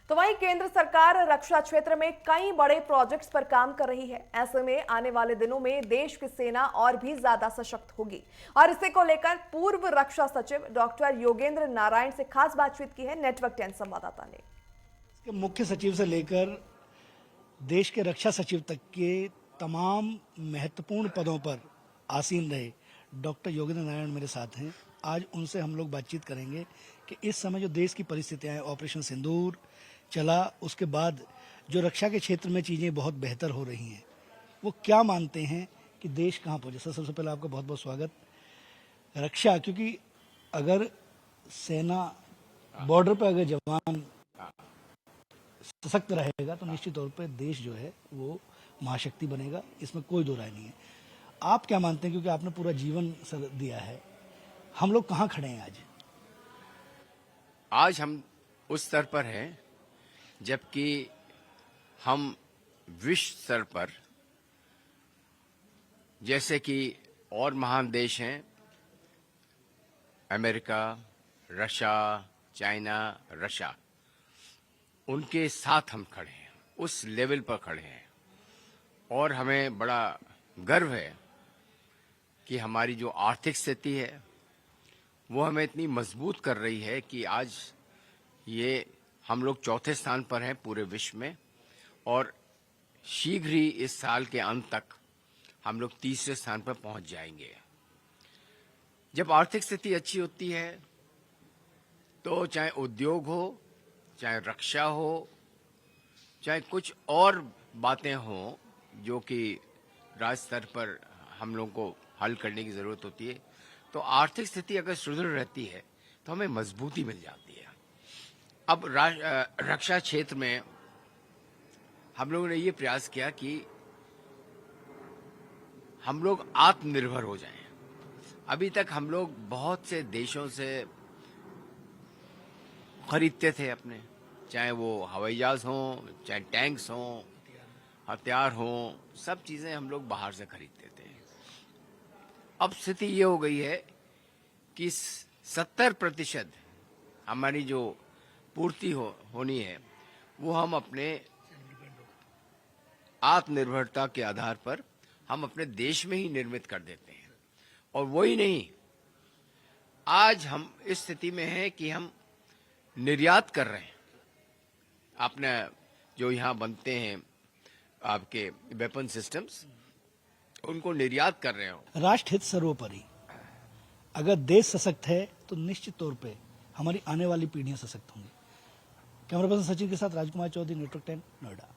तो वहीं केंद्र सरकार रक्षा क्षेत्र में कई बड़े प्रोजेक्ट्स पर काम कर रही है। ऐसे में आने वाले दिनों में देश की सेना और भी ज्यादा सशक्त होगी और इसी को लेकर पूर्व रक्षा सचिव डॉक्टर योगेंद्र नारायण से खास बातचीत की है नेटवर्क 10 संवाददाता ने। मुख्य सचिव से लेकर देश के रक्षा सचिव तक के तमाम महत्वपूर्ण पदों पर आसीन रहे डॉक्टर योगेंद्र नारायण मेरे साथ हैं। आज उनसे हम लोग बातचीत करेंगे कि इस समय जो देश की परिस्थितियां हैं, ऑपरेशन सिंदूर चला, उसके बाद जो रक्षा के क्षेत्र में चीज़ें बहुत बेहतर हो रही हैं, वो क्या मानते हैं कि देश कहाँ पहुँचे। सर, सबसे पहले आपका बहुत बहुत स्वागत। रक्षा, क्योंकि अगर सेना बॉर्डर पर अगर जवान सशक्त रहेगा तो निश्चित तौर पर देश जो है वो महाशक्ति बनेगा, इसमें कोई दो राय नहीं है। आप क्या मानते हैं, क्योंकि आपने पूरा जीवन सर दिया है, हम लोग कहाँ खड़े हैं आज? आज हम उस स्तर पर हैं जबकि हम विश्व स्तर पर, जैसे कि और महान देश हैं अमेरिका, रशिया, चाइना, रशिया, उनके साथ हम खड़े हैं, उस लेवल पर खड़े हैं। और हमें बड़ा गर्व है कि हमारी जो आर्थिक स्थिति है वो हमें इतनी मजबूत कर रही है कि आज ये हम लोग चौथे स्थान पर हैं पूरे विश्व में, और शीघ्र ही इस साल के अंत तक हम लोग तीसरे स्थान पर पहुंच जाएंगे। जब आर्थिक स्थिति अच्छी होती है तो चाहे उद्योग हो, चाहे रक्षा हो, चाहे कुछ और बातें हों जो कि राज्य स्तर पर हम लोगों को हल करने की जरूरत होती है, तो आर्थिक स्थिति अगर सुदृढ़ रहती है तो हमें मजबूती मिल जाती है। अब रक्षा क्षेत्र में हम लोगों ने ये प्रयास किया कि हम लोग आत्मनिर्भर हो जाएं। अभी तक हम लोग बहुत से देशों से खरीदते थे अपने, चाहे वो हवाई जहाज हों, चाहे टैंक्स हों, हथियार हों, सब चीजें हम लोग बाहर से खरीदते थे। अब स्थिति ये हो गई है कि 70% हमारी जो पूर्ति होनी है वो हम अपने आत्मनिर्भरता के आधार पर हम अपने देश में ही निर्मित कर देते हैं। और वही नहीं, आज हम इस स्थिति में हैं कि हम निर्यात कर रहे हैं। अपने जो यहाँ बनते हैं आपके वेपन सिस्टम्स, उनको निर्यात कर रहे हो। राष्ट्र हित सर्वोपरि। अगर देश सशक्त है तो निश्चित तौर पे हमारी आने वाली पीढ़ियां सशक्त होंगी। कैमरा पर्सन सचिन के साथ राजकुमार चौधरी, नेटवर्क 10, नोएडा।